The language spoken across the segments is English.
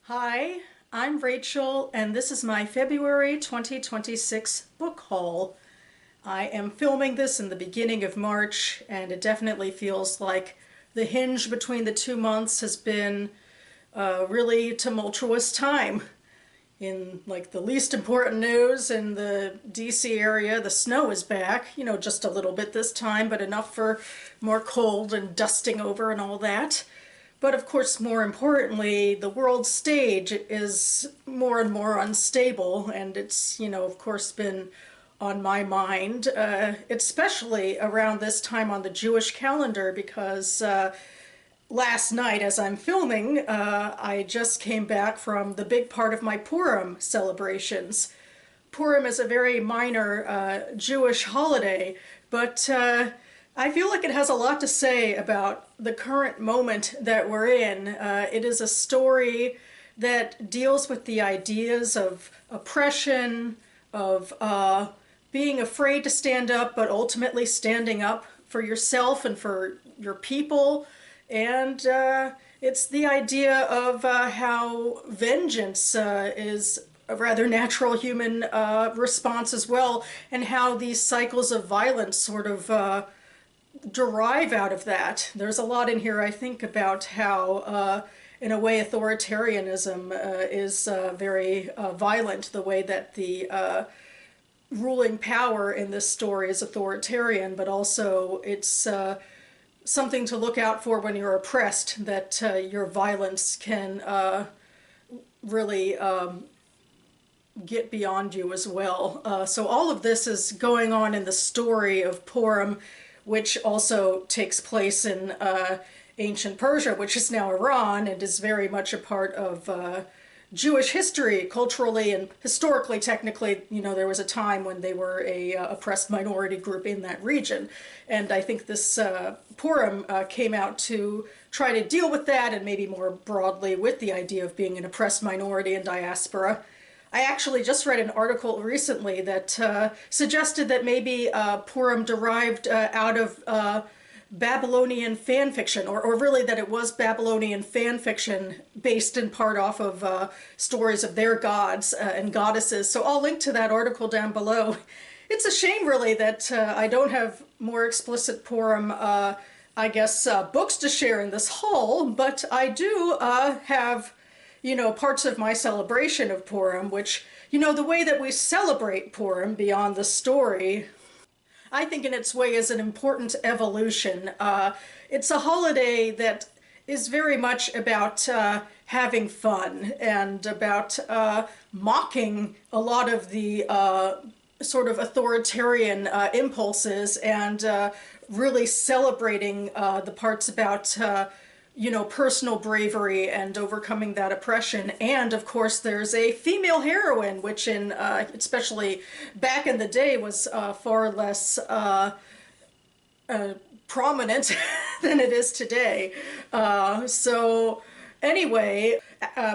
Hi, I'm Rachel, and this is my February 2026 book haul. I am filming this in the beginning of March, and it definitely feels like the hinge between the 2 months has been a really tumultuous time. In like the least important news in the DC area, the snow is back, just a little bit this time, but enough for more cold and dusting over and all that. But of course, more importantly, the world stage is more and more unstable, and it's, of course, been on my mind, especially around this time on the Jewish calendar, because last night, as I'm filming, I just came back from the big part of my Purim celebrations. Purim is a very minor Jewish holiday, but I feel like it has a lot to say about the current moment that we're in. It is a story that deals with the ideas of oppression, of being afraid to stand up, but ultimately standing up for yourself and for your people. And it's the idea of how vengeance is a rather natural human response as well, and how these cycles of violence sort of derive out of that. There's a lot in here, I think, about how, in a way, authoritarianism is very violent, the way that the ruling power in this story is authoritarian, but also it's something to look out for when you're oppressed, that your violence can really get beyond you as well. So all of this is going on in the story of Purim, which also takes place in ancient Persia, which is now Iran, and is very much a part of Jewish history, culturally and historically. Technically, there was a time when they were a oppressed minority group in that region. And I think this Purim came out to try to deal with that, and maybe more broadly with the idea of being an oppressed minority in diaspora. I actually just read an article recently that suggested that maybe Purim derived out of Babylonian fan fiction, or really that it was Babylonian fan fiction based in part off of stories of their gods and goddesses. So I'll link to that article down below. It's a shame, really, that I don't have more explicit Purim, I guess, books to share in this haul, but I do have parts of my celebration of Purim, which, the way that we celebrate Purim beyond the story, I think in its way is an important evolution. It's a holiday that is very much about having fun and about mocking a lot of the sort of authoritarian impulses, and really celebrating the parts about personal bravery and overcoming that oppression. And of course, there's a female heroine, which especially back in the day, was far less prominent than it is today. So anyway,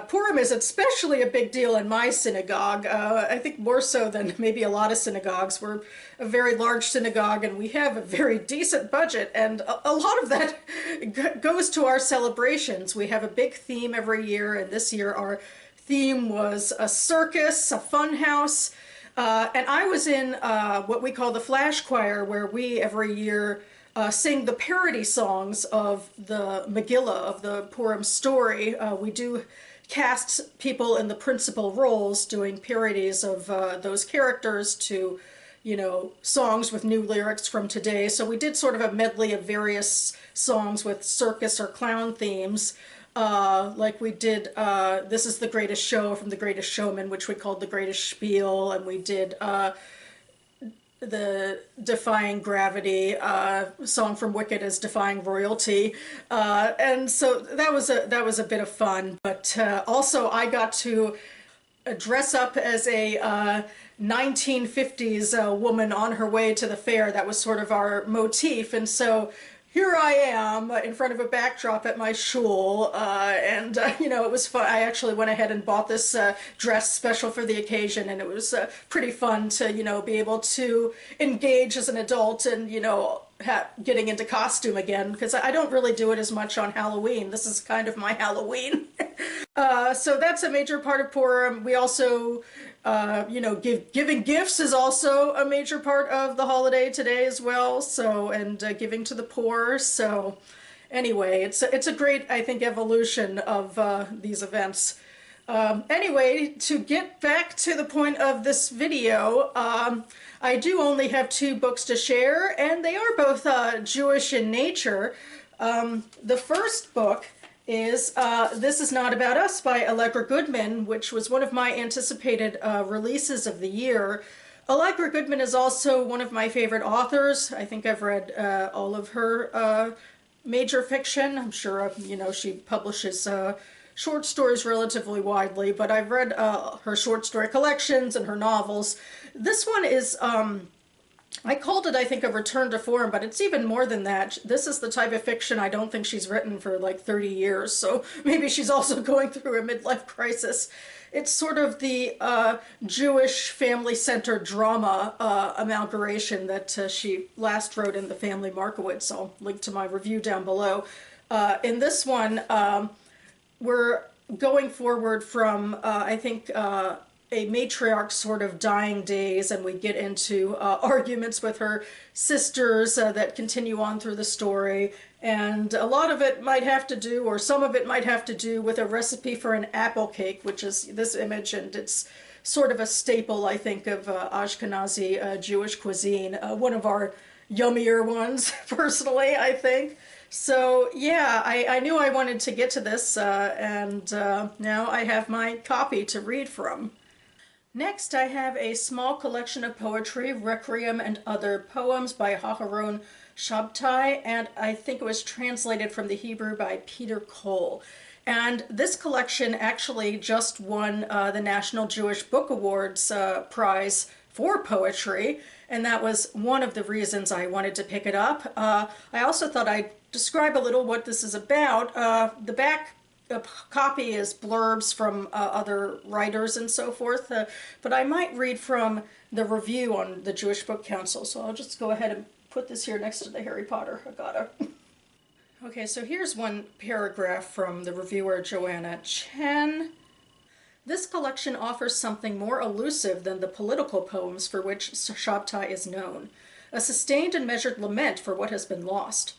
Purim is especially a big deal in my synagogue. I think more so than maybe a lot of synagogues. We're a very large synagogue, and we have a very decent budget, and a lot of that goes to our celebrations. We have a big theme every year, and this year our theme was a circus, a fun house, and I was in what we call the flash choir, where we every year sing the parody songs of the Megillah, of the Purim story. We do cast people in the principal roles doing parodies of those characters to, songs with new lyrics from today. So we did sort of a medley of various songs with circus or clown themes. Like we did This Is the Greatest Show from The Greatest Showman, which we called The Greatest Spiel, and we did the Defying Gravity song from Wicked as Defying Royalty, and so that was a bit of fun. But also I got to dress up as a 1950s woman on her way to the fair. That was sort of our motif, and so here I am in front of a backdrop at my shul, and it was fun. I actually went ahead and bought this dress special for the occasion, and it was pretty fun to be able to engage as an adult and getting into costume again, because I don't really do it as much on Halloween. This is kind of my Halloween. So that's a major part of Purim. We also, you know, giving gifts is also a major part of the holiday today as well. So, and giving to the poor. So anyway, it's a great, I think, evolution of these events. Anyway, to get back to the point of this video, I do only have 2 books to share, and they are both Jewish in nature. The first book is This Is Not About Us by Allegra Goodman, which was one of my anticipated releases of the year. Allegra Goodman is also one of my favorite authors. I think I've read all of her major fiction. I'm sure, you know, she publishes short stories relatively widely, but I've read her short story collections and her novels. This one is, I called it, I think, a return to form, but it's even more than that. This is the type of fiction I don't think she's written for like 30 years, so maybe she's also going through a midlife crisis. It's sort of the Jewish family-centered drama amalgamation that she last wrote in The Family Markowitz. I'll link to my review down below. In this one, we're going forward from, I think, a matriarch's sort of dying days, and we get into arguments with her sisters that continue on through the story. And a lot of it might have to do, or some of it might have to do, with a recipe for an apple cake, which is this image, and it's sort of a staple, I think, of Ashkenazi Jewish cuisine. One of our yummier ones, personally, I think. So yeah, I knew I wanted to get to this, and now I have my copy to read from. Next, I have a small collection of poetry, Requiem and Other Poems by Aharon Shabtai, and I think it was translated from the Hebrew by Peter Cole. And this collection actually just won the National Jewish Book Awards prize for poetry, and that was one of the reasons I wanted to pick it up. I also thought I'd describe a little what this is about. The back copy is blurbs from other writers and so forth, but I might read from the review on the Jewish Book Council, so I'll just go ahead and put this here next to the Harry Potter Haggadah. Okay, so here's one paragraph from the reviewer Joanna Chen. This collection offers something more elusive than the political poems for which Shabtai is known, a sustained and measured lament for what has been lost.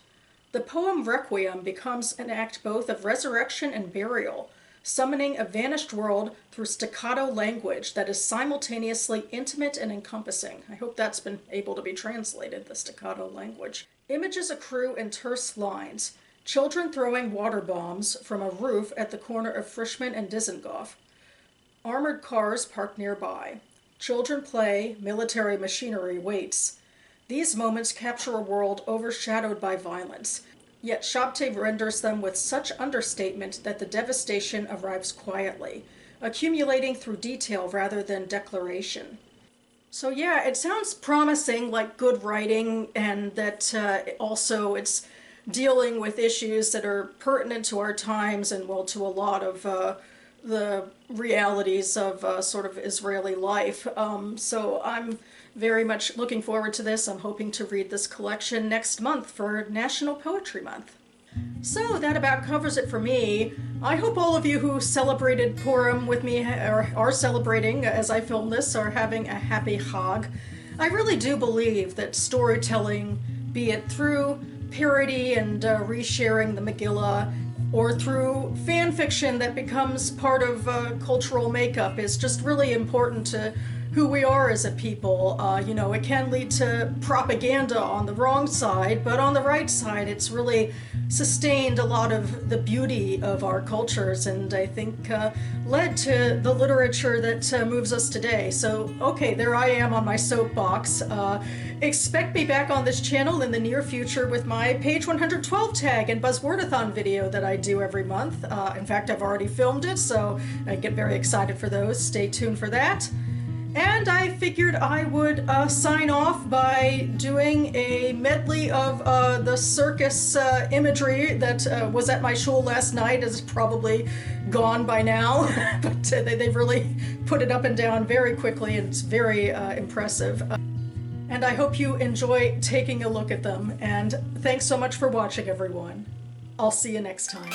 The poem Requiem becomes an act both of resurrection and burial, summoning a vanished world through staccato language that is simultaneously intimate and encompassing. I hope that's been able to be translated, the staccato language. Images accrue in terse lines, children throwing water bombs from a roof at the corner of Frischmann and Dizengoff. Armored cars parked nearby. Children play, military machinery waits. These moments capture a world overshadowed by violence, yet Shabtai renders them with such understatement that the devastation arrives quietly, accumulating through detail rather than declaration. So yeah, it sounds promising, like good writing, and that also it's dealing with issues that are pertinent to our times and, well, to a lot of the realities of sort of Israeli life. So I'm very much looking forward to this. I'm hoping to read this collection next month for National Poetry Month. So that about covers it for me. I hope all of you who celebrated Purim with me, or are celebrating as I film this, are having a happy Chag. I really do believe that storytelling, be it through parody and resharing the Megillah, or through fan fiction that becomes part of cultural makeup, is just really important to who we are as a people. You know, it can lead to propaganda on the wrong side, but on the right side, it's really sustained a lot of the beauty of our cultures, and I think led to the literature that moves us today. So, okay, there I am on my soapbox. Expect me back on this channel in the near future with my page 112 tag and Buzzwordathon video that I do every month. In fact, I've already filmed it, so I get very excited for those. Stay tuned for that. And I figured I would sign off by doing a medley of the circus imagery that was at my shul last night. Is probably gone by now, but they've really put it up and down very quickly, and it's very impressive. and I hope you enjoy taking a look at them. And thanks so much for watching, everyone. I'll see you next time.